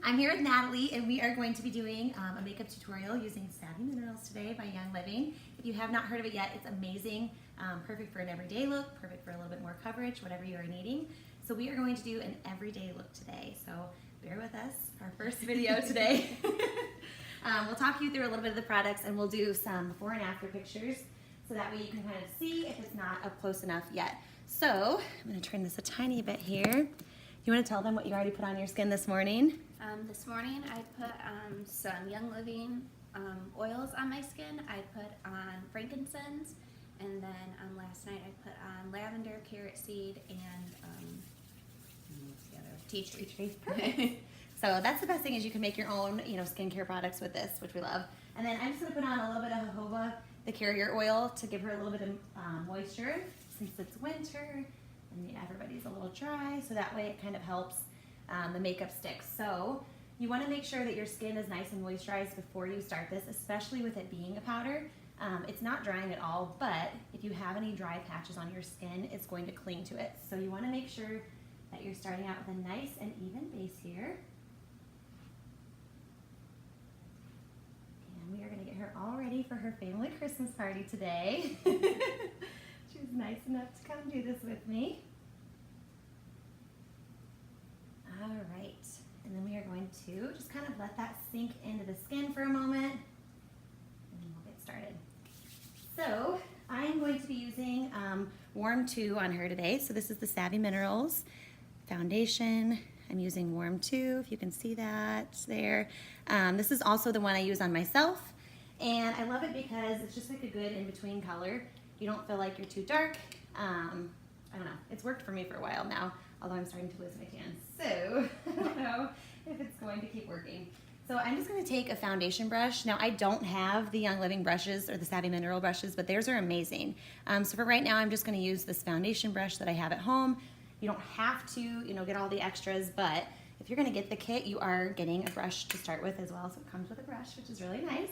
I'm here with Natalie, and we are going to be doing a makeup tutorial using Savvy Minerals today by Young Living. If you have not heard of it yet, it's amazing. Perfect for an everyday look, perfect for a little bit more coverage, whatever you are needing. So we are going to do an everyday look today, so bear with us, our first video today. We'll talk you through a little bit of the products, and we'll do some before and after pictures, so that way you can kind of see if it's not up close enough yet. So I'm going to turn this a tiny bit here. You want to tell them what you already put on your skin this morning? This morning I put some Young Living oils on my skin. I put on frankincense, and then last night I put on lavender, carrot seed, and what's the other? Tea tree. Tea tree. Perfect. So that's the best thing is you can make your own, skincare products with this, which we love. And then I'm just going to put on a little bit of jojoba, the carrier oil, to give her a little bit of moisture since it's winter and everybody's a little dry. So that way it kind of helps the makeup stick. So you want to make sure that your skin is nice and moisturized before you start this, especially with it being a powder. It's not drying at all, but if you have any dry patches on your skin, it's going to cling to it. So you want to make sure that you're starting out with a nice and even base here. And we are going to get her all ready for her family Christmas party today. She was nice enough to come do this with me. All right, and then we are going to just kind of let that sink into the skin for a moment, and then we'll get started. So I am going to be using Warm 2 on her today. So this is the Savvy Minerals foundation. I'm using Warm 2, if you can see that there. This is also the one I use on myself, and I love it because it's just like a good in-between color. You don't feel like you're too dark. I don't know, it's worked for me for a while now, although I'm starting to lose my tan. So I don't know if it's going to keep working. So I'm just gonna take a foundation brush. Now I don't have the Young Living brushes or the Savvy Mineral brushes, but theirs are amazing. So for right now, I'm just gonna use this foundation brush that I have at home. You don't have to, get all the extras, but if you're gonna get the kit, you are getting a brush to start with as well. So it comes with a brush, which is really nice.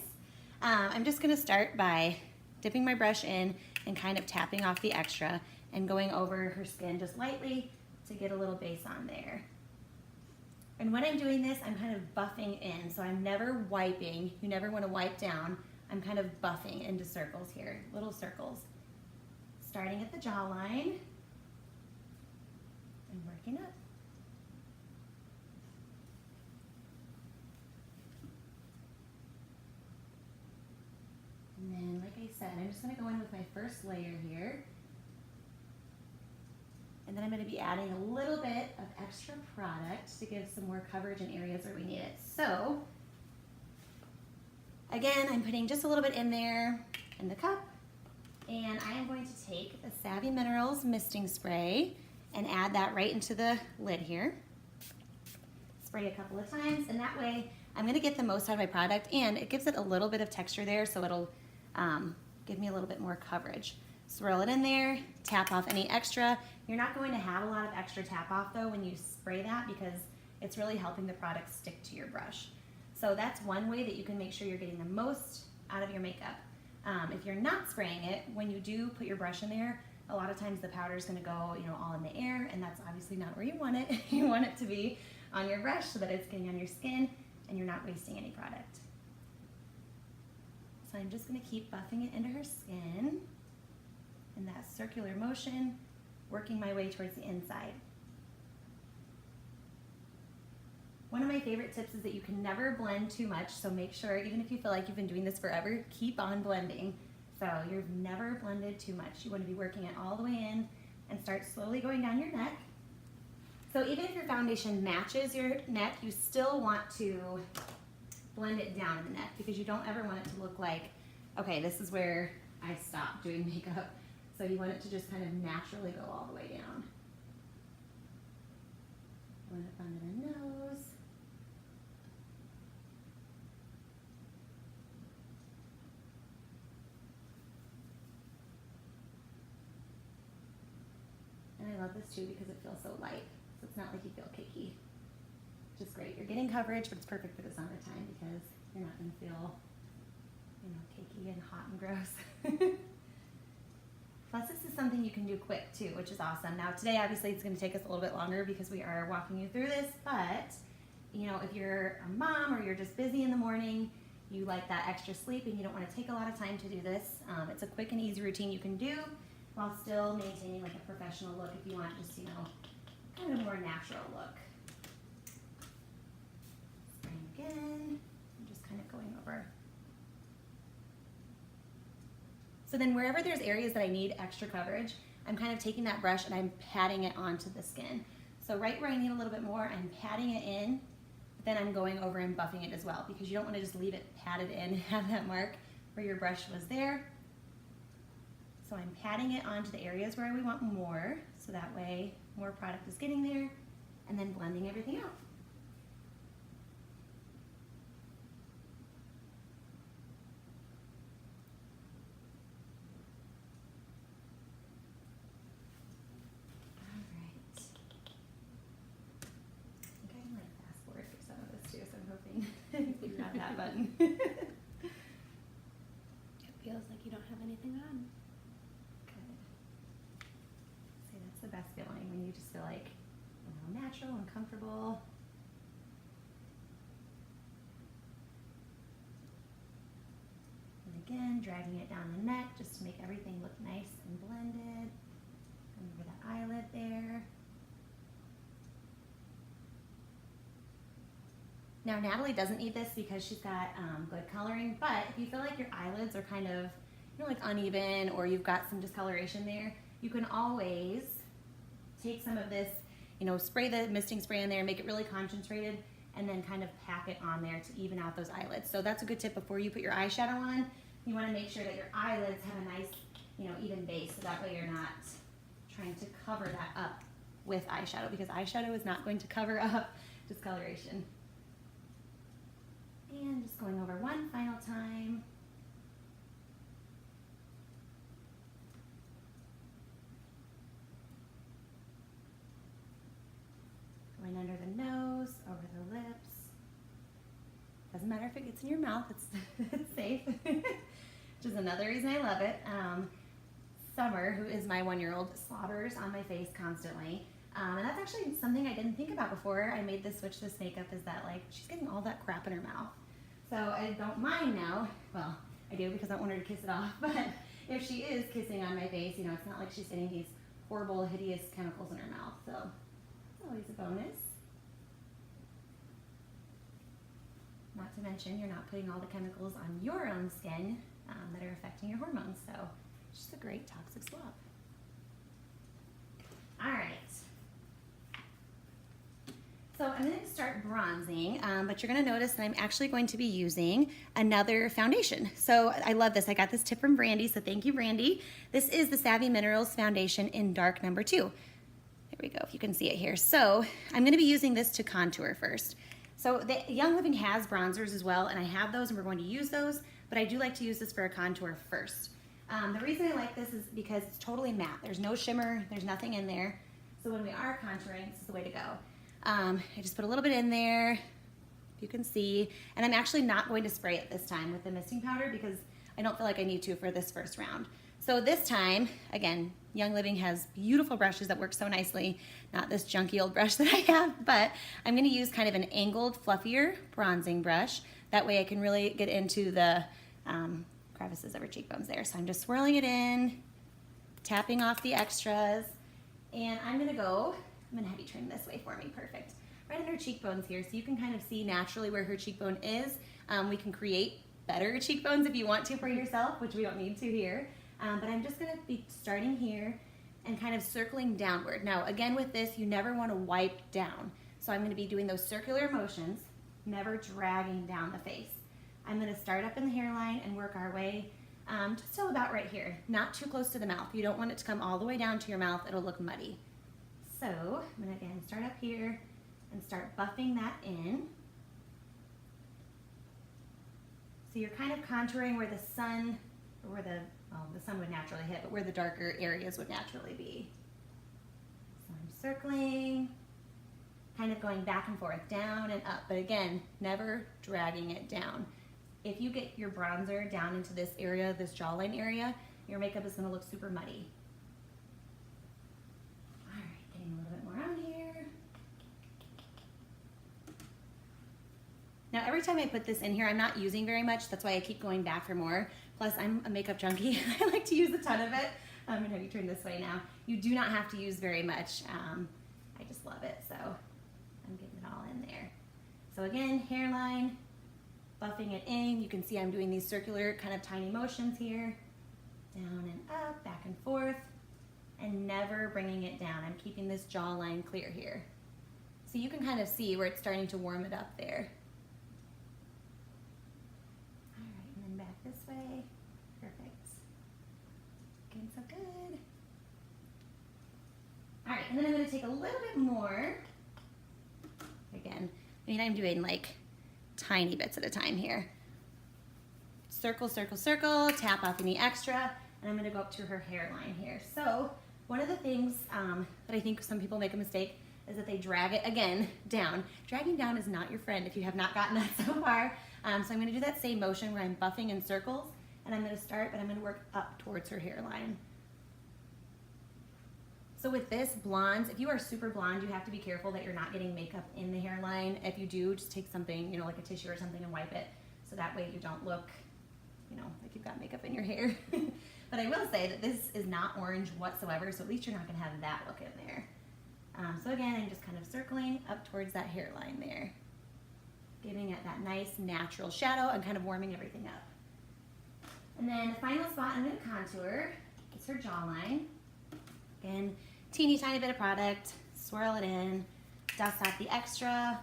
I'm just gonna start by dipping my brush in and kind of tapping off the extra and going over her skin just lightly to get a little base on there. And when I'm doing this, I'm kind of buffing in, so I'm never wiping. You never want to wipe down. I'm kind of buffing into circles here, little circles. Starting at the jawline and working up. And then, like I said, I'm just going to go in with my first layer here. And then I'm going to be adding a little bit of extra product to give some more coverage in areas where we need it. So, again, I'm putting just a little bit in there in the cup. And I am going to take the Savvy Minerals misting spray and add that right into the lid here. Spray a couple of times, and that way I'm going to get the most out of my product, and it gives it a little bit of texture there, so it'll give me a little bit more coverage. Swirl it in there, tap off any extra. You're not going to have a lot of extra tap off though when you spray that, because it's really helping the product stick to your brush. So that's one way that you can make sure you're getting the most out of your makeup. If you're not spraying it, when you do put your brush in there, a lot of times the powder is going to go, all in the air, and that's obviously not where you want it. You want it to be on your brush so that it's getting on your skin and you're not wasting any product. So I'm just going to keep buffing it into her skin in that circular motion, working my way towards the inside. One of my favorite tips is that you can never blend too much, so make sure, even if you feel like you've been doing this forever, keep on blending. So you've never blended too much. You want to be working it all the way in and start slowly going down your neck. So even if your foundation matches your neck, you still want to blend it down in the neck, because you don't ever want it to look like, okay, this is where I stopped doing makeup. So you want it to just kind of naturally go all the way down. Going up under the nose. And I love this too because it feels so light. So it's not like you feel cakey. Which is great. You're getting coverage, but it's perfect for the summertime because you're not going to feel, cakey and hot and gross. Plus, this is something you can do quick too, which is awesome. Now today, obviously, it's going to take us a little bit longer because we are walking you through this, but you know, if you're a mom or you're just busy in the morning, you like that extra sleep and you don't want to take a lot of time to do this, it's a quick and easy routine you can do while still maintaining like a professional look if you want just, you know, kind of a more natural look. Spraying again, and just kind of going over. So then wherever there's areas that I need extra coverage, I'm kind of taking that brush and I'm patting it onto the skin. So right where I need a little bit more, I'm patting it in, but then I'm going over and buffing it as well because you don't want to just leave it patted in and have that mark where your brush was there. So I'm patting it onto the areas where we want more, so that way more product is getting there, and then blending everything out. Figure out that button. It feels like you don't have anything on. Good. See, that's the best feeling when you just feel like, you know, natural and comfortable. And again, dragging it down the neck just to make everything look nice and blended. Going over the eyelid there. Now Natalie doesn't need this because she's got good coloring, but if you feel like your eyelids are kind of, you know, like uneven or you've got some discoloration there, you can always take some of this, you know, spray the misting spray in there, make it really concentrated, and then kind of pack it on there to even out those eyelids. So that's a good tip before you put your eyeshadow on. You want to make sure that your eyelids have a nice, you know, even base, so that way you're not trying to cover that up with eyeshadow because eyeshadow is not going to cover up discoloration. And just going over one final time. Going under the nose, over the lips. Doesn't matter if it gets in your mouth, it's safe. Which is another reason I love it. Summer, who is my 1-year-old, slobbers on my face constantly. And that's actually something I didn't think about before I made this switch to this makeup, is that like she's getting all that crap in her mouth. So I don't mind now. Well, I do because I don't want her to kiss it off, but if she is kissing on my face, you know, it's not like she's getting these horrible, hideous chemicals in her mouth. So it's always a bonus. Not to mention, you're not putting all the chemicals on your own skin that are affecting your hormones. So it's just a great toxic swap. All right. So I'm going to start bronzing, but you're going to notice that I'm actually going to be using another foundation. So I love this. I got this tip from Brandy, so thank you, Brandy. This is the Savvy Minerals Foundation in Dark number 2. There we go, if you can see it here. So I'm going to be using this to contour first. So the Young Living has bronzers as well, and I have those, and we're going to use those, but I do like to use this for a contour first. The reason I like this is because it's totally matte. There's no shimmer, there's nothing in there. So when we are contouring, this is the way to go. I just put a little bit in there, you can see, and I'm actually not going to spray it this time with the misting powder because I don't feel like I need to for this first round. So this time, again, Young Living has beautiful brushes that work so nicely, not this junky old brush that I have, but I'm going to use kind of an angled, fluffier bronzing brush. That way I can really get into the crevices of her cheekbones there. So I'm just swirling it in, tapping off the extras, and I'm going to have you turn this way for me, perfect. Right under her cheekbones here, so you can kind of see naturally where her cheekbone is. We can create better cheekbones if you want to for yourself, which we don't need to here. But I'm just gonna be starting here and kind of circling downward. Now, again with this, you never wanna wipe down. So I'm gonna be doing those circular motions, never dragging down the face. I'm gonna start up in the hairline and work our way just till about right here, not too close to the mouth. You don't want it to come all the way down to your mouth, it'll look muddy. So I'm gonna again start up here and start buffing that in. So you're kind of contouring where the sun, or where the sun would naturally hit, but where the darker areas would naturally be. So I'm circling, kind of going back and forth, down and up, but again, never dragging it down. If you get your bronzer down into this area, this jawline area, your makeup is gonna look super muddy. All right, getting a little bit more on here. every time I put this in here, I'm not using very much. That's why I keep going back for more. Plus, I'm a makeup junkie. I like to use a ton of it. I'm gonna have you turn this way now. You do not have to use very much. I just love it, so I'm getting it all in there. So again, hairline, buffing it in. You can see I'm doing these circular kind of tiny motions here. Down and up, back and forth, and never bringing it down. I'm keeping this jawline clear here. So you can kind of see where it's starting to warm it up there. All right, and then back this way. Perfect. Looking so good. All right, and then I'm gonna take a little bit more. Again, I mean, I'm doing like tiny bits at a time here. Circle, circle, circle, tap off any extra, and I'm gonna go up to her hairline here. So one of the things that I think some people make a mistake is that they drag it, again, down. Dragging down is not your friend if you have not gotten that so far. So I'm gonna do that same motion where I'm buffing in circles, and I'm gonna start, but I'm gonna work up towards her hairline. So with this, blondes, if you are super blonde, you have to be careful that you're not getting makeup in the hairline. If you do, just take something, you know, like a tissue or something and wipe it, so that way you don't look, you know, like you've got makeup in your hair. But I will say that this is not orange whatsoever, so at least you're not gonna have that look in there. So again, I'm just kind of circling up towards that hairline there, giving it that nice natural shadow and kind of warming everything up. And then the final spot I'm gonna contour is her jawline. Again, teeny tiny bit of product, swirl it in, dust off the extra,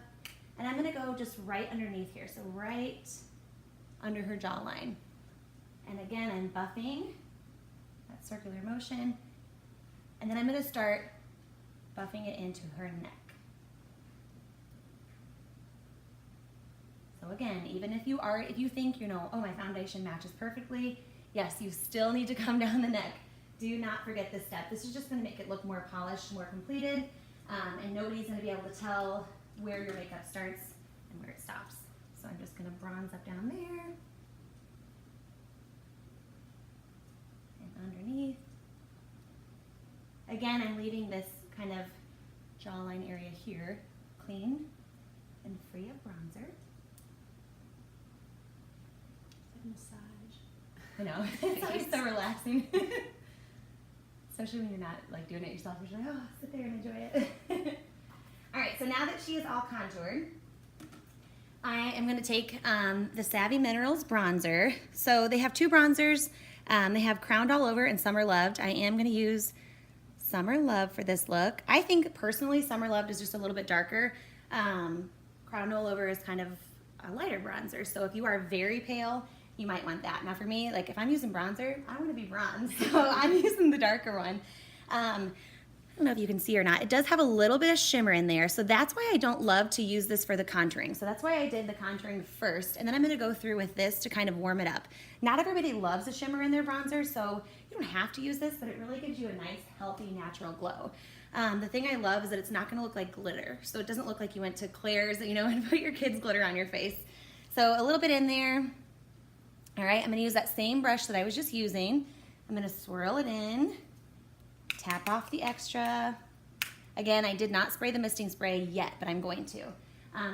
and I'm gonna go just right underneath here, so right under her jawline. And again, I'm buffing that circular motion, and then I'm gonna start buffing it into her neck. So again, even if you think, you know, oh, my foundation matches perfectly, yes, you still need to come down the neck. Do not forget this step. This is just gonna make it look more polished, more completed, and nobody's gonna be able to tell where your makeup starts and where it stops. So I'm just gonna bronze up down there and underneath. Again, I'm leaving this kind of jawline area here clean and free of bronzer. Massage. I know, it's always so relaxing. Especially when you're not like doing it yourself, you're just like, oh, sit there and enjoy it. All right, so now that she is all contoured, I am gonna take the Savvy Minerals bronzer. So they have two bronzers. They have Crowned All Over and Summer Loved. I am gonna use Summer Love for this look. I think personally Summer Loved is just a little bit darker. Crowned All Over is kind of a lighter bronzer. So if you are very pale, you might want that. Now for me, like if I'm using bronzer, I want to be bronze, so I'm using the darker one. I don't know if you can see or not. It does have a little bit of shimmer in there, so that's why I don't love to use this for the contouring. So that's why I did the contouring first, and then I'm gonna go through with this to kind of warm it up. Not everybody loves a shimmer in their bronzer, so you don't have to use this, but it really gives you a nice, healthy, natural glow. The thing I love is that it's not gonna look like glitter, so it doesn't look like you went to Claire's, you know, and put your kids' glitter on your face. So a little bit in there. All right, I'm gonna use that same brush that I was just using. I'm gonna swirl it in, tap off the extra. Again, I did not spray the misting spray yet, but I'm going to.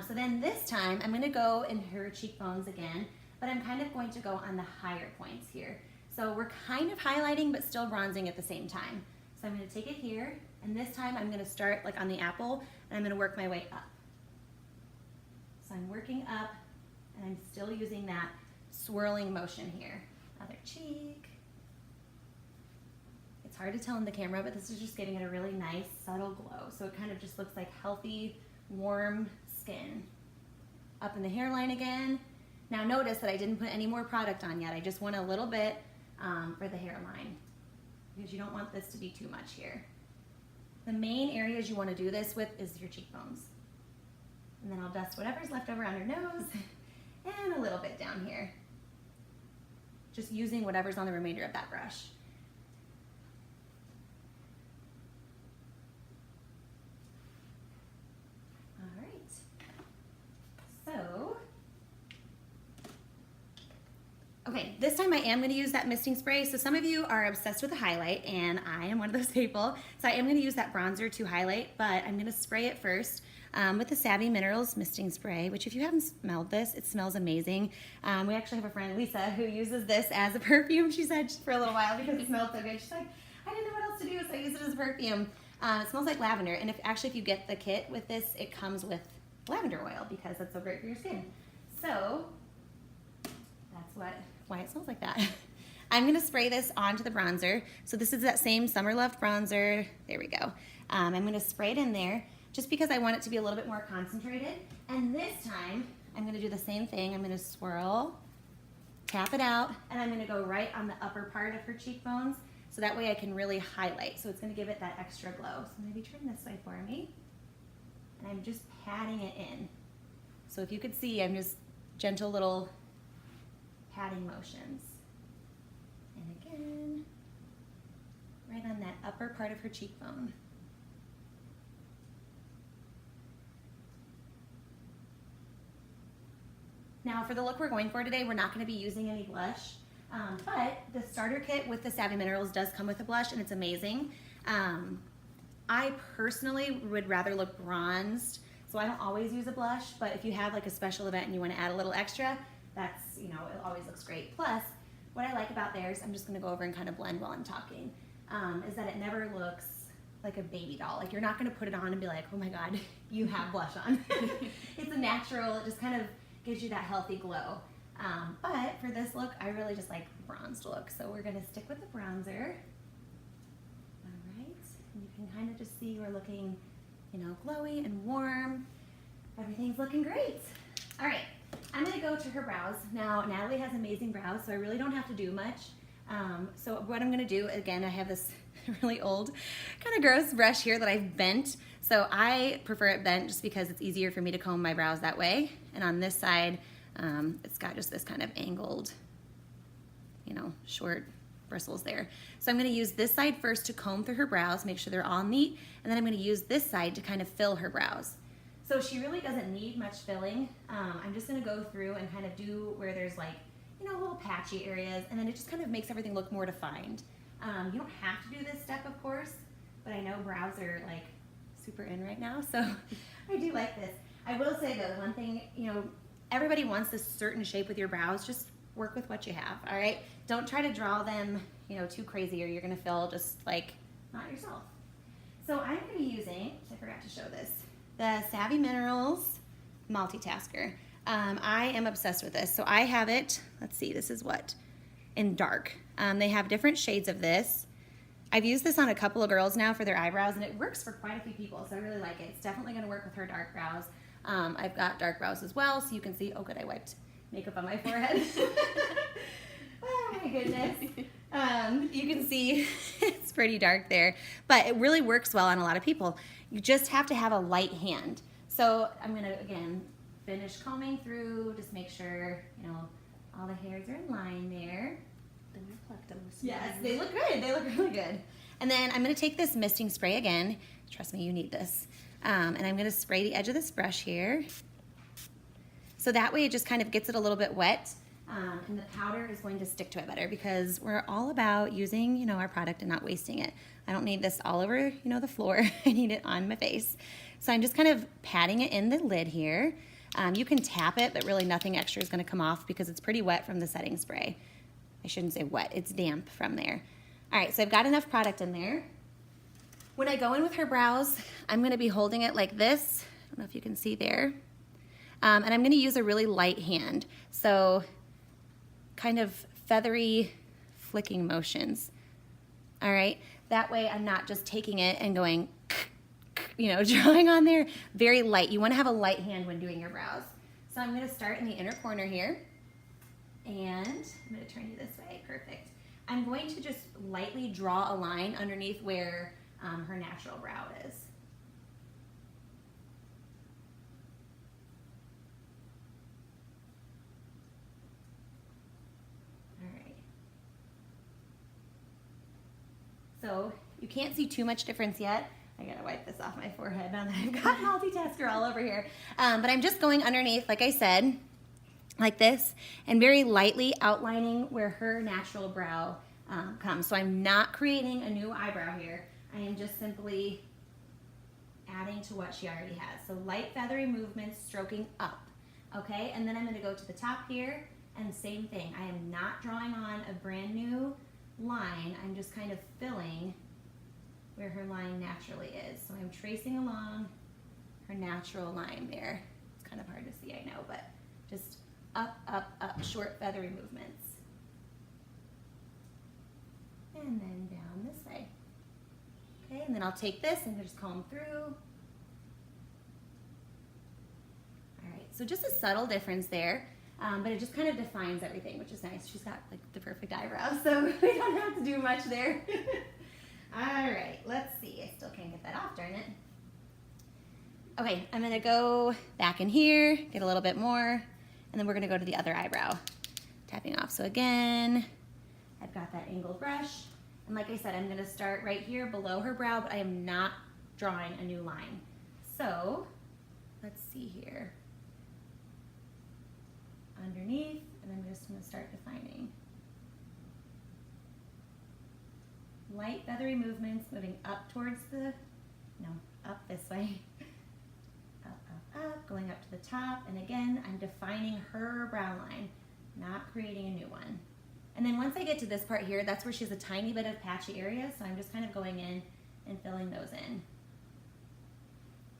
So then this time, I'm gonna go in her cheekbones again, but I'm kind of going to go on the higher points here. So we're kind of highlighting, but still bronzing at the same time. So I'm gonna take it here, and this time I'm gonna start like on the apple, and I'm gonna work my way up. So I'm working up, and I'm still using that swirling motion here. Other cheek. It's hard to tell in the camera, but this is just giving it a really nice, subtle glow. So it kind of just looks like healthy, warm skin. Up in the hairline again. Now notice that I didn't put any more product on yet. I just went a little bit for the hairline because you don't want this to be too much here. The main areas you want to do this with is your cheekbones. And then I'll dust whatever's left over on her nose and a little bit down here. Just using whatever's on the remainder of that brush. All right. So, Okay, this time I am going to use that misting spray. So some of you are obsessed with the highlight, and I am one of those people. So I am going to use that bronzer to highlight, but I'm going to spray it first with the Savvy Minerals misting spray, which if you haven't smelled this, it smells amazing. We actually have a friend, Lisa, who uses this as a perfume, she said, for a little while because it smelled so good. She's like, I didn't know what else to do, so I use it as a perfume. It smells like lavender, and if you get the kit with this, it comes with lavender oil because that's so great for your skin. So that's why it smells like that. I'm going to spray this onto the bronzer. So this is that same Summer Love bronzer. There we go. I'm going to spray it in there just because I want it to be a little bit more concentrated. And this time, I'm going to do the same thing. I'm going to swirl, tap it out, and I'm going to go right on the upper part of her cheekbones. So that way I can really highlight. So it's going to give it that extra glow. So maybe turn this way for me. And I'm just patting it in. So if you could see, I'm just gentle little patting motions. And again, right on that upper part of her cheekbone. Now for the look we're going for today, we're not going to be using any blush, but the starter kit with the Savvy Minerals does come with a blush, and it's amazing. I personally would rather look bronzed, so I don't always use a blush, but if you have like a special event and you want to add a little extra, that's, it always looks great. Plus, what I like about theirs, I'm just going to go over and kind of blend while I'm talking, is that it never looks like a baby doll. Like, you're not going to put it on and be like, oh my God, you have blush on. It's a natural, it just kind of gives you that healthy glow. But for this look, I really just like the bronzed look. So we're going to stick with the bronzer. All right, and you can kind of just see we're looking, glowy and warm. Everything's looking great. All right. I'm going to go to her brows. Now, Natalie has amazing brows, so I really don't have to do much. So what I'm going to do, again, I have this really old, kind of gross brush here that I've bent. So I prefer it bent just because it's easier for me to comb my brows that way. And on this side, it's got just this kind of angled, short bristles there. So I'm going to use this side first to comb through her brows, make sure they're all neat. And then I'm going to use this side to kind of fill her brows. So she really doesn't need much filling. I'm just gonna go through and kind of do where there's like, little patchy areas, and then it just kind of makes everything look more defined. You don't have to do this step, of course, but I know brows are like super in right now, so I do like this. I will say though, the one thing, everybody wants this certain shape with your brows. Just work with what you have, all right? Don't try to draw them, too crazy, or you're gonna feel just like not yourself. So I'm gonna be using, I forgot to show this, the Savvy Minerals Multitasker. I am obsessed with this. So I have it, let's see, this is what? In dark. They have different shades of this. I've used this on a couple of girls now for their eyebrows, and it works for quite a few people, so I really like it. It's definitely gonna work with her dark brows. I've got dark brows as well, so you can see, oh good, I wiped makeup on my forehead. Oh my goodness. You can see it's pretty dark there, but it really works well on a lot of people. You just have to have a light hand. So I'm gonna, again, finish combing through, just make sure, all the hairs are in line there. Then I plucked them this Yes, morning. they look good, they look really good. And then I'm gonna take this misting spray again. Trust me, you need this. And I'm gonna spray the edge of this brush here. So that way it just kind of gets it a little bit wet. And the powder is going to stick to it better because we're all about using, our product and not wasting it. I don't need this all over, the floor. I need it on my face. So I'm just kind of patting it in the lid here. You can tap it, but really nothing extra is going to come off because it's pretty wet from the setting spray. I shouldn't say wet, it's damp from there. All right, so I've got enough product in there. When I go in with her brows, I'm going to be holding it like this. I don't know if you can see there. And I'm going to use a really light hand. So kind of feathery flicking motions. All right, that way I'm not just taking it and going, drawing on there. Very light. You want to have a light hand when doing your brows. So I'm going to start in the inner corner here, and I'm going to turn you this way. Perfect. I'm going to just lightly draw a line underneath where her natural brow is. So you can't see too much difference yet. I gotta wipe this off my forehead now that I've got multitasker all over here. But I'm just going underneath, like I said, like this, and very lightly outlining where her natural brow comes. So I'm not creating a new eyebrow here. I am just simply adding to what she already has. So light feathery movements stroking up, okay? And then I'm gonna go to the top here, and same thing. I am not drawing on a brand new line. I'm just kind of filling where her line naturally is. So I'm tracing along her natural line there. It's kind of hard to see, I know, but just up, up, up, short feathery movements. And then down this way. Okay, and then I'll take this and just comb through. All right, so just a subtle difference there, but it just kind of defines everything, which is nice. She's got like the perfect eyebrows, so we don't have to do much there. All right, let's see. I still can't get that off, darn it. Okay, I'm gonna go back in here, get a little bit more, and then we're gonna go to the other eyebrow, tapping off. So again, I've got that angled brush, and like I said, I'm gonna start right here below her brow, but I am not drawing a new line. So let's see here. Underneath, and I'm just gonna start defining. Light feathery movements moving up towards the, no, up this way. Up, up, up, going up to the top, and again, I'm defining her brow line, not creating a new one. And then once I get to this part here, that's where she has a tiny bit of patchy area, so I'm just kind of going in and filling those in.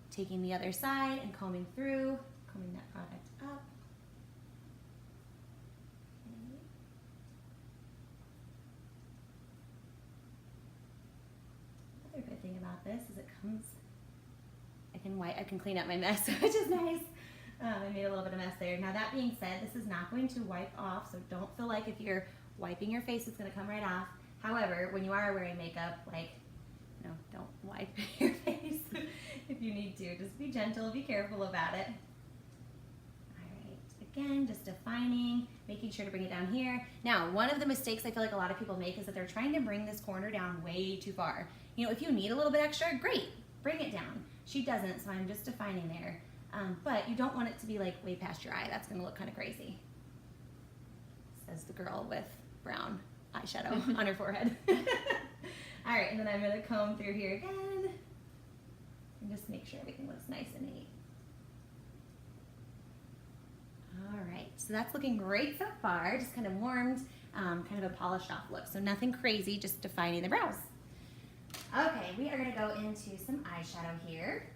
Taking the other side and combing through, combing that product up. Okay. Other good thing about this is it comes, I can clean up my mess, which is nice. I made a little bit of mess there. Now that being said, this is not going to wipe off, so don't feel like if you're wiping your face, it's gonna come right off. However, when you are wearing makeup, like, no, don't wipe your face if you need to. Just be gentle, be careful about it. All right, again, just defining, making sure to bring it down here. Now, one of the mistakes I feel like a lot of people make is that they're trying to bring this corner down way too far. You know, if you need a little bit extra, great, bring it down. She doesn't, so I'm just defining there. But you don't want it to be like way past your eye. That's gonna look kind of crazy. Says the girl with brown eyeshadow on her forehead. All right, and then I'm gonna comb through here again and just make sure everything looks nice and neat. All right, so that's looking great so far. Just kind of warmed, kind of a polished off look. So nothing crazy, just defining the brows. Okay, we are gonna go into some eyeshadow here.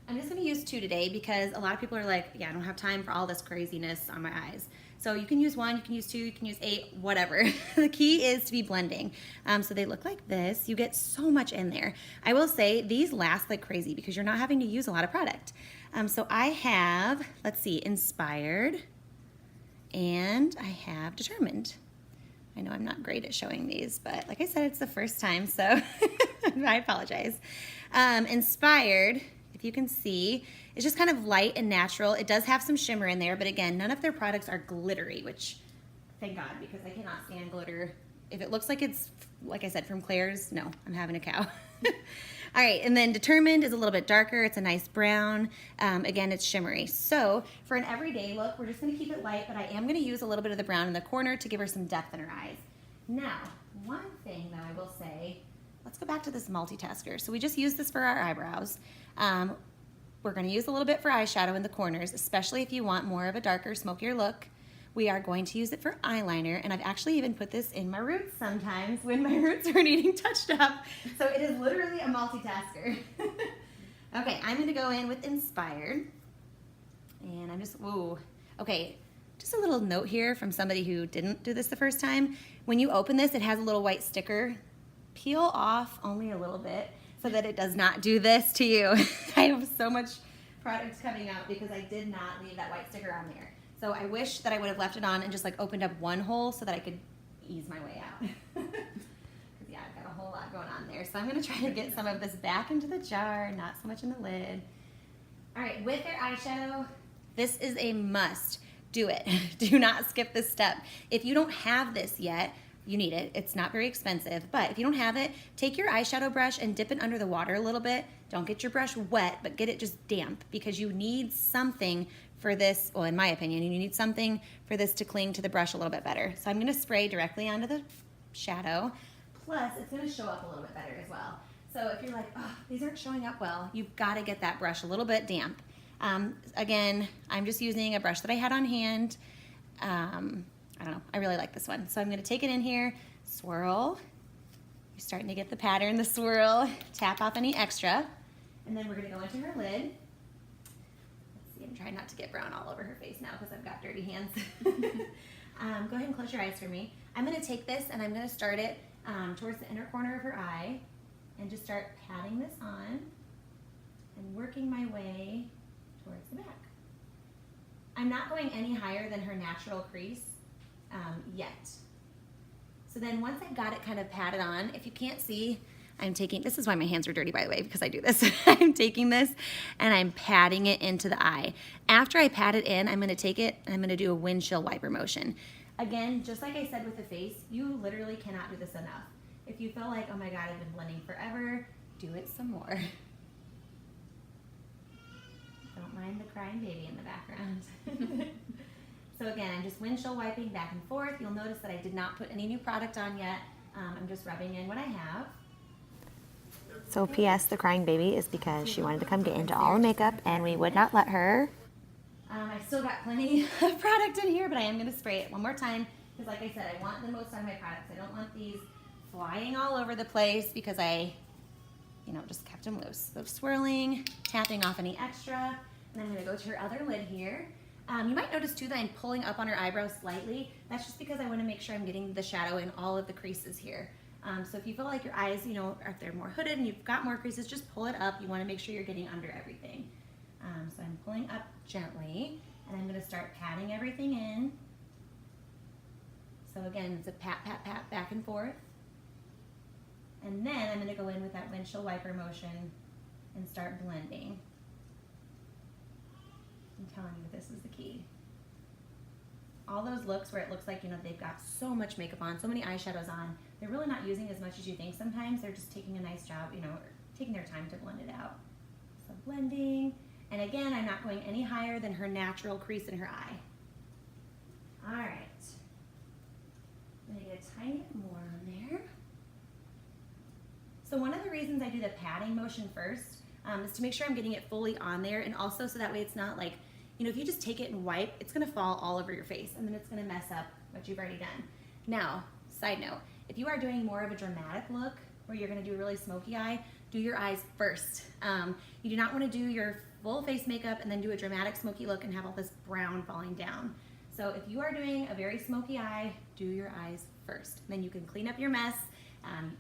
I'm just gonna use 2 today because a lot of people are like, yeah, I don't have time for all this craziness on my eyes. So you can use 1, you can use 2, you can use 8, whatever. The key is to be blending. So they look like this. You get so much in there. I will say these last like crazy because you're not having to use a lot of product. So I have, let's see, Inspired and I have Determined. I know I'm not great at showing these, but like I said, it's the first time, so I apologize. Inspired, if you can see, it's just kind of light and natural. It does have some shimmer in there, but again, none of their products are glittery, which, thank God, because I cannot stand glitter. If it looks like it's, like I said, from Claire's, no, I'm having a cow. All right, and then Determined is a little bit darker. It's a nice brown. Again, it's shimmery. So for an everyday look, we're just gonna keep it light, but I am gonna use a little bit of the brown in the corner to give her some depth in her eyes. Now, one thing that I will say, let's go back to this multitasker. So we just used this for our eyebrows. We're gonna use a little bit for eyeshadow in the corners, especially if you want more of a darker, smokier look. We are going to use it for eyeliner, and I've actually even put this in my roots sometimes when my roots are needing touched up. So it is literally a multitasker. Okay, I'm gonna go in with Inspired, and I'm just, whoa. Okay, just a little note here from somebody who didn't do this the first time. When you open this, it has a little white sticker. Peel off only a little bit so that it does not do this to you. I have so much product coming out because I did not leave that white sticker on there. So I wish that I would have left it on and just like opened up one hole so that I could ease my way out. Because yeah, I've got a whole lot going on there. So I'm gonna try to get some of this back into the jar, not so much in the lid. All right, with your eyeshadow, this is a must. Do it. Do not skip this step. If you don't have this yet, you need it. It's not very expensive, but if you don't have it, take your eyeshadow brush and dip it under the water a little bit. Don't get your brush wet, but get it just damp, because you need something for this, well, in my opinion, you need something for this to cling to the brush a little bit better. So I'm gonna spray directly onto the shadow, plus it's gonna show up a little bit better as well. So if you're like, oh, these aren't showing up well, you've gotta get that brush a little bit damp. Again, I'm just using a brush that I had on hand. I don't know, I really like this one. So I'm gonna take it in here, swirl. You're starting to get the pattern, the swirl, tap off any extra. And then we're gonna go into her lid. Let's see, I'm trying not to get brown all over her face now because I've got dirty hands. Go ahead and close your eyes for me. I'm gonna take this and I'm gonna start it towards the inner corner of her eye and just start patting this on and working my way towards the back. I'm not going any higher than her natural crease yet. So then once I've got it kind of patted on, if you can't see, I'm taking, this is why my hands are dirty, by the way, because I do this. I'm taking this and I'm patting it into the eye. After I pat it in, I'm gonna take it and I'm gonna do a windshield wiper motion. Again, just like I said with the face, you literally cannot do this enough. If you feel like, oh my God, I've been blending forever, do it some more. Don't mind the crying baby in the background. So again, I'm just windshield wiping back and forth. You'll notice that I did not put any new product on yet. I'm just rubbing in what I have. So P.S. the crying baby is because she wanted to come get into all the makeup and we would not let her. I've still got plenty of product in here, but I am going to spray it one more time because like I said, I want the most out of my products. I don't want these flying all over the place because I, just kept them loose. So swirling, tapping off any extra, and I'm going to go to her other lid here. You might notice too that I'm pulling up on her eyebrows slightly. That's just because I want to make sure I'm getting the shadow in all of the creases here. So if you feel like your eyes, if they're more hooded and you've got more creases, just pull it up. You want to make sure you're getting under everything. So I'm pulling up gently, and I'm going to start patting everything in. So again, it's a pat, pat, pat, back and forth. And then I'm going to go in with that windshield wiper motion and start blending. I'm telling you, this is the key. All those looks where it looks like, they've got so much makeup on, so many eyeshadows on, they're really not using as much as you think sometimes. They're just taking a nice job, taking their time to blend it out. So blending. And again, I'm not going any higher than her natural crease in her eye. All right. I'm gonna get a tiny bit more on there. So one of the reasons I do the patting motion first is to make sure I'm getting it fully on there, and also so that way it's not like, if you just take it and wipe, it's gonna fall all over your face and then it's gonna mess up what you've already done. Now, side note, if you are doing more of a dramatic look where you're gonna do a really smoky eye, do your eyes first. You do not wanna do your full face makeup and then do a dramatic smoky look and have all this brown falling down. So if you are doing a very smoky eye, do your eyes first. Then you can clean up your mess,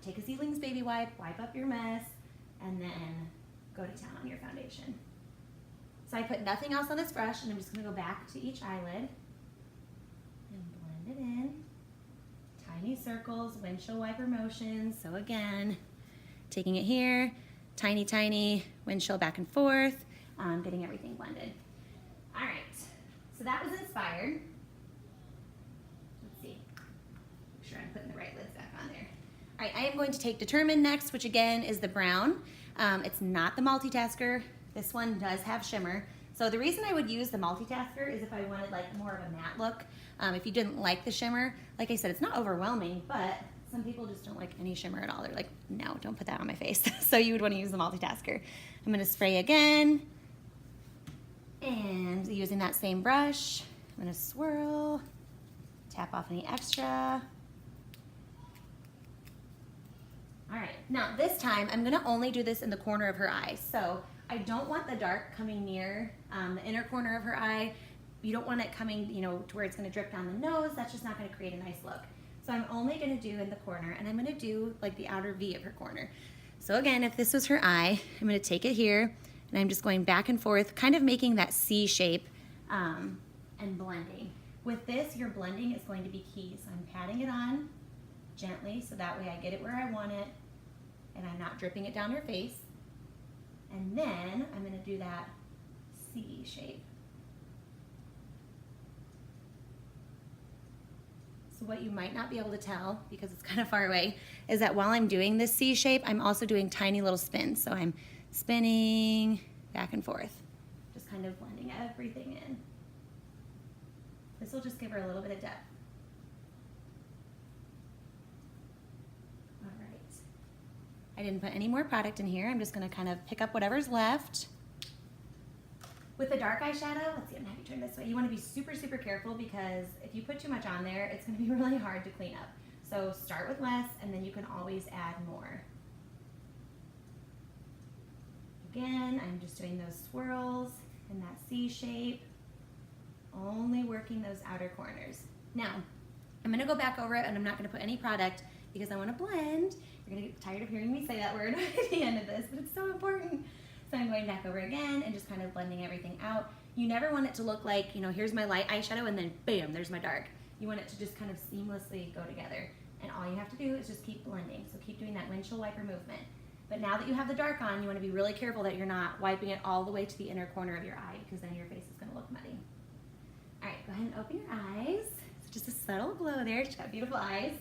take a Seedlings baby wipe up your mess, and then go to town on your foundation. So I put nothing else on this brush, and I'm just gonna go back to each eyelid and blend it in. Tiny circles, windshield wiper motions. So again, taking it here, tiny, tiny windshield back and forth, getting everything blended. All right, so that was inspired. Let's see, make sure I'm putting the right lids back on there. All right, I am going to take Determined next, which again is the brown. It's not the multitasker. This one does have shimmer. So the reason I would use the multitasker is if I wanted like more of a matte look. If you didn't like the shimmer, like I said, it's not overwhelming, but some people just don't like any shimmer at all. They're like, no, don't put that on my face. So you would want to use the multitasker. I'm gonna spray again. And using that same brush, I'm gonna swirl, tap off any extra. All right, now this time I'm gonna only do this in the corner of her eye. So I don't want the dark coming near the inner corner of her eye. You don't want it coming, to where it's gonna drip down the nose. That's just not gonna create a nice look. So I'm only gonna do in the corner, and I'm gonna do like the outer V of her corner. So again, if this was her eye, I'm gonna take it here, and I'm just going back and forth, kind of making that C shape and blending. With this, your blending is going to be key. So I'm patting it on gently, so that way I get it where I want it, and I'm not dripping it down her face. And then I'm gonna do that C shape. So what you might not be able to tell, because it's kind of far away, is that while I'm doing this C shape, I'm also doing tiny little spins. So I'm spinning back and forth, just kind of blending everything in. This will just give her a little bit of depth. All right. I didn't put any more product in here. I'm just gonna kind of pick up whatever's left. With the dark eyeshadow, let's see, I'm gonna have you turn this way. You wanna be super, super careful because if you put too much on there, it's gonna be really hard to clean up. So start with less and then you can always add more. Again, I'm just doing those swirls in that C shape, only working those outer corners. Now, I'm gonna go back over it and I'm not gonna put any product because I wanna blend. You're gonna get tired of hearing me say that word at the end of this, but it's so important. So I'm going back over again and just kind of blending everything out. You never want it to look like, you know, here's my light eyeshadow and then bam, there's my dark. You want it to just kind of seamlessly go together. And all you have to do is just keep blending. So keep doing that windshield wiper movement. But now that you have the dark on, you want to be really careful that you're not wiping it all the way to the inner corner of your eye because then your face is going to look muddy. All right, go ahead and open your eyes. So just a subtle glow there. She's got beautiful eyes.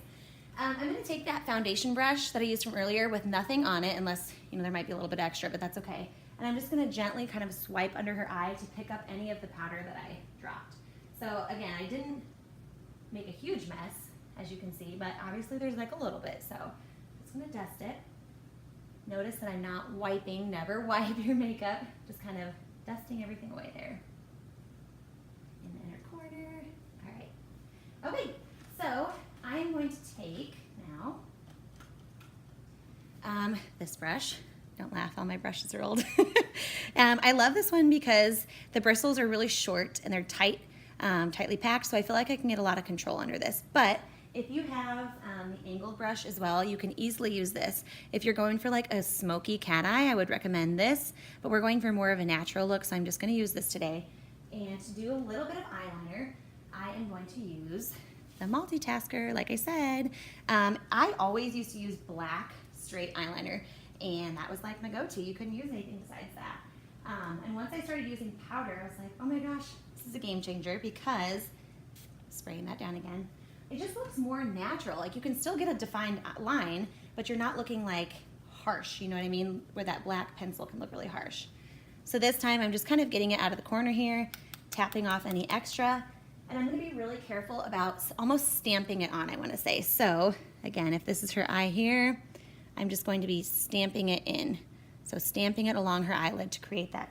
I'm going to take that foundation brush that I used from earlier with nothing on it, unless, you know, there might be a little bit extra, but that's okay. And I'm just going to gently kind of swipe under her eye to pick up any of the powder that I dropped. So again, I didn't make a huge mess, as you can see, but obviously there's like a little bit. So I'm just going to dust it. Notice that I'm not wiping, never wipe your makeup, just kind of dusting everything away there. In the inner corner. All right. Okay, so I am going to take now this brush. Don't laugh, all my brushes are old. I love this one because the bristles are really short and they're tight, tightly packed, so I feel like I can get a lot of control under this. But if you have the angled brush as well, you can easily use this. If you're going for like a smoky cat eye, I would recommend this, but we're going for more of a natural look, so I'm just gonna use this today. And to do a little bit of eyeliner, I am going to use the multitasker, like I said. I always used to use black straight eyeliner, and that was like my go-to. You couldn't use anything besides that. And once I started using powder, I was like, oh my gosh, this is a game changer because, spraying that down again, it just looks more natural. Like you can still get a defined line, but you're not looking like harsh, you know what I mean? Where that black pencil can look really harsh. So this time I'm just kind of getting it out of the corner here, tapping off any extra, and I'm gonna be really careful about almost stamping it on, I wanna say. So again, if this is her eye here, I'm just going to be stamping it in. So stamping it along her eyelid to create that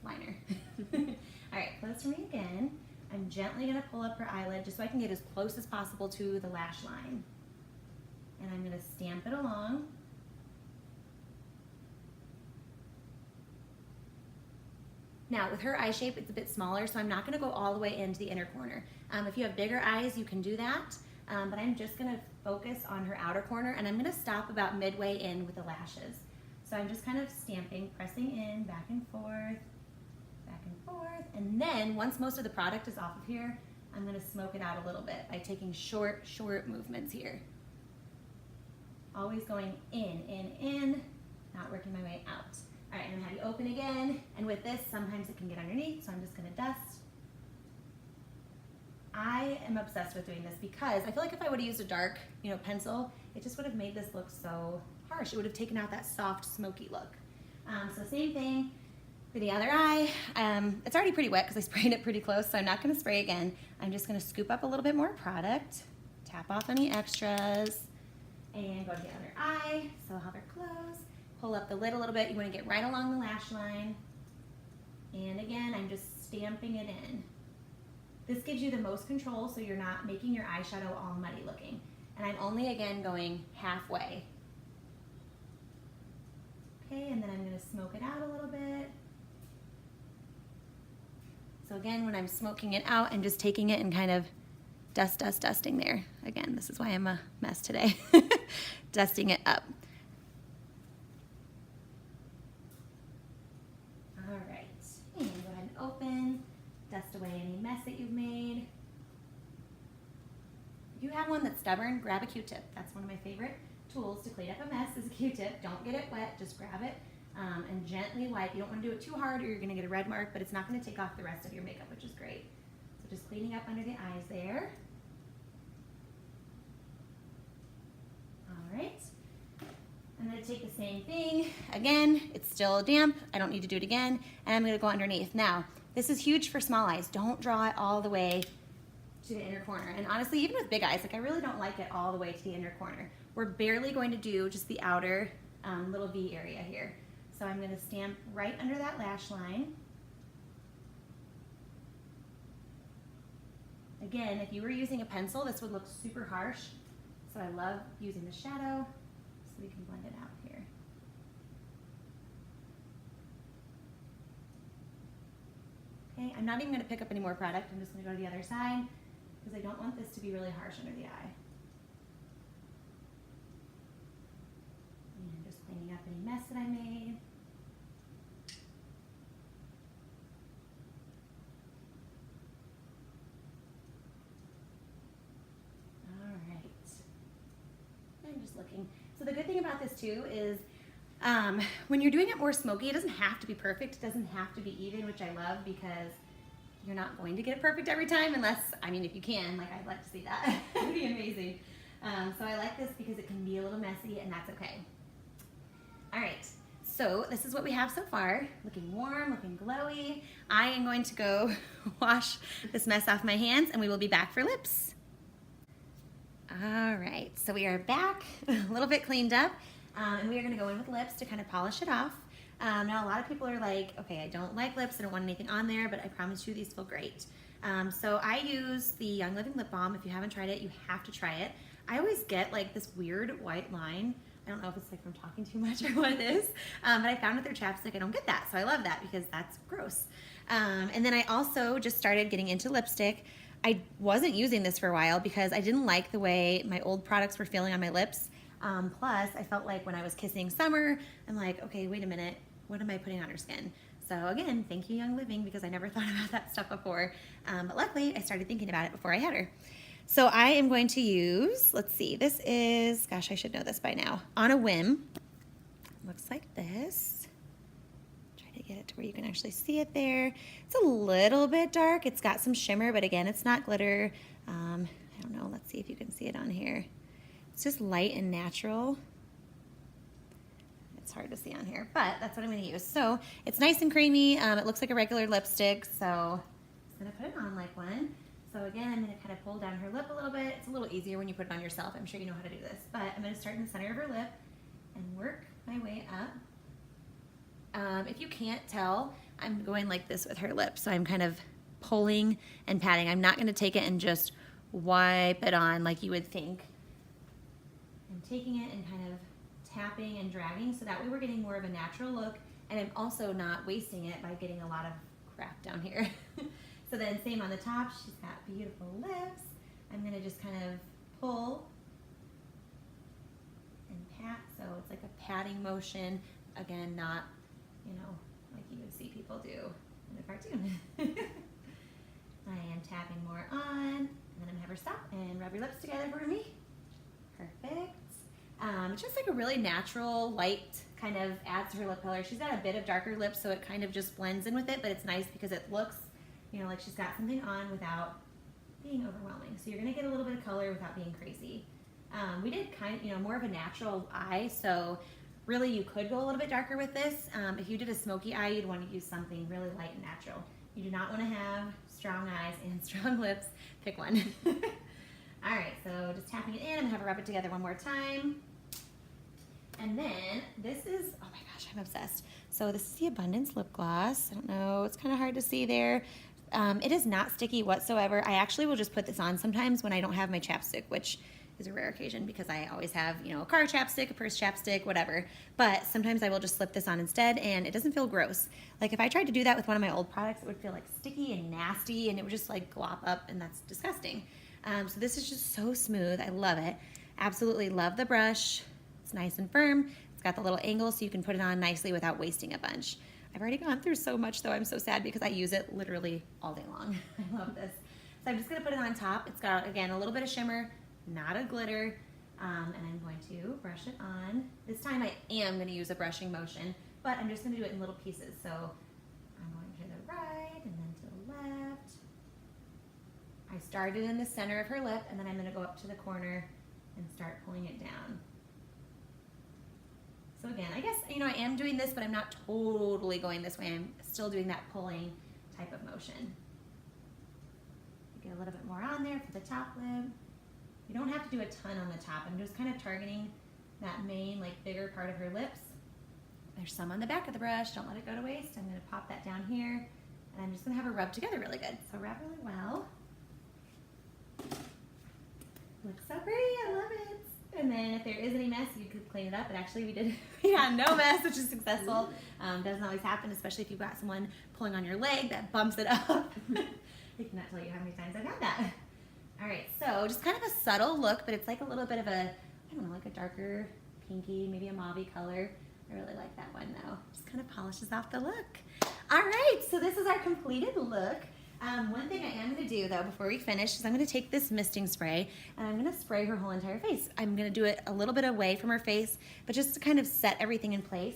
liner. All right, close for me again. I'm gently gonna pull up her eyelid just so I can get as close as possible to the lash line. And I'm gonna stamp it along. Now with her eye shape, it's a bit smaller, so I'm not gonna go all the way into the inner corner. If you have bigger eyes, you can do that, but I'm just gonna focus on her outer corner, and I'm gonna stop about midway in with the lashes. So I'm just kind of stamping, pressing in, back and forth, and then once most of the product is off of here, I'm gonna smoke it out a little bit by taking short movements here. Always going in, not working my way out. All right, I'm gonna have you open again, and with this, sometimes it can get underneath, so I'm just gonna dust. I am obsessed with doing this because I feel like if I would have used a dark, you know, pencil, it just would have made this look so harsh. It would have taken out that soft, smoky look. So same thing for the other eye. It's already pretty wet because I sprayed it pretty close, so I'm not gonna spray again. I'm just gonna scoop up a little bit more product, tap off any extras, and go to the other eye. So I'll have her close. Pull up the lid a little bit. You want to get right along the lash line. And again, I'm just stamping it in. This gives you the most control so you're not making your eyeshadow all muddy looking. And I'm only, again, going halfway. Okay, and then I'm going to smoke it out a little bit. So again, when I'm smoking it out, I'm just taking it and kind of dusting there. Again, this is why I'm a mess today. Dusting it up. Open, dust away any mess that you've made. If you have one that's stubborn, grab a Q-tip. That's one of my favorite tools to clean up a mess is a Q-tip. Don't get it wet, just grab it and gently wipe. You don't want to do it too hard or you're going to get a red mark, but it's not going to take off the rest of your makeup, which is great. So just cleaning up under the eyes there. All right. I'm going to take the same thing. Again, it's still damp. I don't need to do it again. And I'm going to go underneath. Now, this is huge for small eyes. Don't draw it all the way to the inner corner. And honestly, even with big eyes, like I really don't like it all the way to the inner corner. We're barely going to do just the outer little V area here. So I'm going to stamp right under that lash line. Again, if you were using a pencil, this would look super harsh. So I love using the shadow so we can blend it out here. Okay, I'm not even going to pick up any more product. I'm just going to go to the other side because I don't want this to be really harsh under the eye. And just cleaning up any mess that I made. I'm just looking. So the good thing about this too is when you're doing it more smoky, it doesn't have to be perfect. It doesn't have to be even, which I love because you're not going to get it perfect every time unless, I mean, if you can, like I'd like to see that. It'd be amazing. So I like this because it can be a little messy and that's okay. All right, so this is what we have so far. Looking warm, looking glowy. I am going to go wash this mess off my hands and we will be back for lips. All right, so we are back, a little bit cleaned up, and we are gonna go in with lips to kind of polish it off. Now a lot of people are like, okay, I don't like lips, I don't want anything on there, but I promise you these feel great. So I use the Young Living Lip Balm. If you haven't tried it, you have to try it. I always get like this weird white line. I don't know if it's like from talking too much or what it is, but I found with their chapstick, I don't get that. So I love that because that's gross. And then I also just started getting into lipstick. I wasn't using this for a while because I didn't like the way my old products were feeling on my lips. Plus, I felt like when I was kissing Summer, I'm like, okay, wait a minute, what am I putting on her skin? So again, thank you, Young Living, because I never thought about that stuff before. But luckily, I started thinking about it before I had her. So I am going to use, let's see, this is, gosh, I should know this by now, On a Whim. Looks like this. Get it to where you can actually see it there. It's a little bit dark. It's got some shimmer, but again, it's not glitter. I don't know. Let's see if you can see it on here. It's just light and natural. It's hard to see on here, but that's what I'm going to use. So it's nice and creamy. It looks like a regular lipstick, so I'm just going to put it on like one. So again, I'm going to kind of pull down her lip a little bit. It's a little easier when you put it on yourself. I'm sure you know how to do this, but I'm going to start in the center of her lip and work my way up. If you can't tell, I'm going like this with her lips. So I'm kind of pulling and patting. I'm not going to take it and just wipe it on like you would think. I'm taking it and kind of tapping and dragging so that way we're getting more of a natural look, and I'm also not wasting it by getting a lot of crap down here. So then same on the top, she's got beautiful lips. I'm going to just kind of pull and pat, so it's like a patting motion. Again, not, you know, like you would see people do in a cartoon. I am tapping more on, and then I'm gonna have her stop and rub your lips together for me. Perfect. It's just like a really natural, light, kind of adds to her lip color. She's got a bit of darker lips, so it kind of just blends in with it, but it's nice because it looks, you know, like she's got something on without being overwhelming. So you're gonna get a little bit of color without being crazy. We did kind of, you know, more of a natural eye, so really, you could go a little bit darker with this. If you did a smoky eye, you'd want to use something really light and natural. You do not want to have strong eyes and strong lips. Pick one. All right, so just tapping it in. I'm going to have her rub it together one more time. And then this is, oh my gosh, I'm obsessed. So this is the Abundance Lip Gloss. I don't know, it's kind of hard to see there. It is not sticky whatsoever. I actually will just put this on sometimes when I don't have my chapstick, which is a rare occasion because I always have, you know, a car chapstick, a purse chapstick, whatever. But sometimes I will just slip this on instead and it doesn't feel gross. Like if I tried to do that with one of my old products, it would feel like sticky and nasty and it would just like glop up and that's disgusting. So this is just so smooth. I love it. Absolutely love the brush. It's nice and firm. It's got the little angle so you can put it on nicely without wasting a bunch. I've already gone through so much though. I'm so sad because I use it literally all day long. I love this. So I'm just gonna put it on top. It's got, again, a little bit of shimmer, not a glitter, and I'm going to brush it on. This time I am going to use a brushing motion, but I'm just going to do it in little pieces. So I'm going to the right and then to the left. I started in the center of her lip, and then I'm going to go up to the corner and start pulling it down. So again, I guess, you know, I am doing this, but I'm not totally going this way. I'm still doing that pulling type of motion. Get a little bit more on there for the top lip. You don't have to do a ton on the top. I'm just kind of targeting that main, like, bigger part of her lips. There's some on the back of the brush. Don't let it go to waste. I'm going to pop that down here, and I'm just going to have her rub together really good. So rub really well. Looks so pretty. I love it. And then if there is any mess, you could clean it up. But actually, we had no mess, which is successful. Doesn't always happen, especially if you've got someone pulling on your leg that bumps it up. I cannot tell you how many times I've had that. All right, so just kind of a subtle look, but it's like a little bit of a, I don't know, like a darker pinky, maybe a mauve-y color. I really like that one though. Just kind of polishes off the look. All right, so this is our completed look. One thing I am gonna do though before we finish is I'm gonna take this misting spray and I'm gonna spray her whole entire face. I'm gonna do it a little bit away from her face, but just to kind of set everything in place.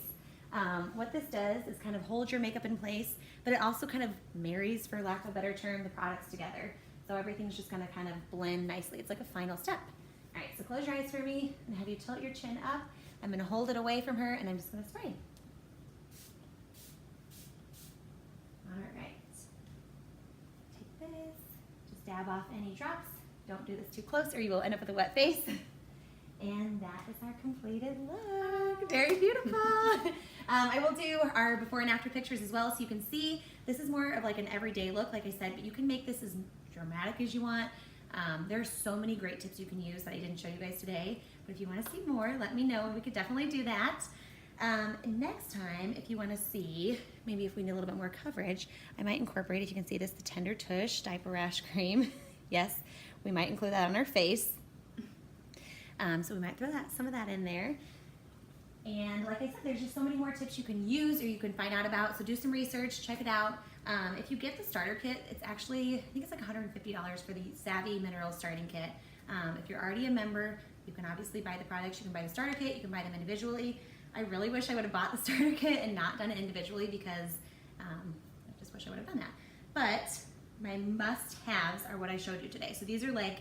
What this does is kind of hold your makeup in place, but it also kind of marries, for lack of a better term, the products together. So everything's just gonna kind of blend nicely. It's like a final step. All right, so close your eyes for me and have you tilt your chin up. I'm gonna hold it away from her and I'm just gonna spray. All right. Take this, just dab off any drops. Don't do this too close or you will end up with a wet face. And that is our completed look. Very beautiful. I will do our before and after pictures as well so you can see. This is more of like an everyday look, like I said, but you can make this as dramatic as you want. There's so many great tips you can use that I didn't show you guys today. But if you want to see more, let me know and we could definitely do that. Next time, if you want to see, maybe if we need a little bit more coverage, I might incorporate, if you can see this, the Tender Tush Diaper Rash Cream. Yes, we might include that on our face. So we might throw some of that in there. And like I said, there's just so many more tips you can use or you can find out about. So do some research, check it out. If you get the starter kit, it's actually, I think it's like $150 for the Savvy Mineral Starting Kit. If you're already a member, you can obviously buy the products. You can buy the starter kit, you can buy them individually. I really wish I would have bought the starter kit and not done it individually because I just wish I would have done that. But my must-haves are what I showed you today. So these are like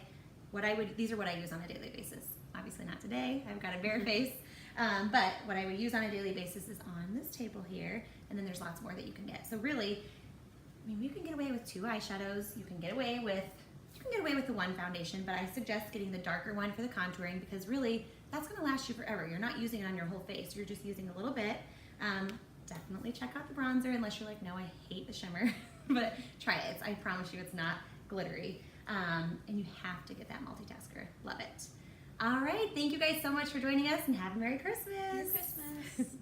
these are what I use on a daily basis. Obviously not today, I've got a bare face. But what I would use on a daily basis is on this table here, and then there's lots more that you can get. So really, I mean, you can get away with 2 eyeshadows, you can get away with the one foundation, but I suggest getting the darker one for the contouring because really, that's gonna last you forever. You're not using it on your whole face, you're just using a little bit. Definitely check out the bronzer unless you're like, no, I hate the shimmer, but try it. I promise you it's not glittery. And you have to get that multitasker. Love it. All right, thank you guys so much for joining us and have a Merry Christmas. Merry Christmas.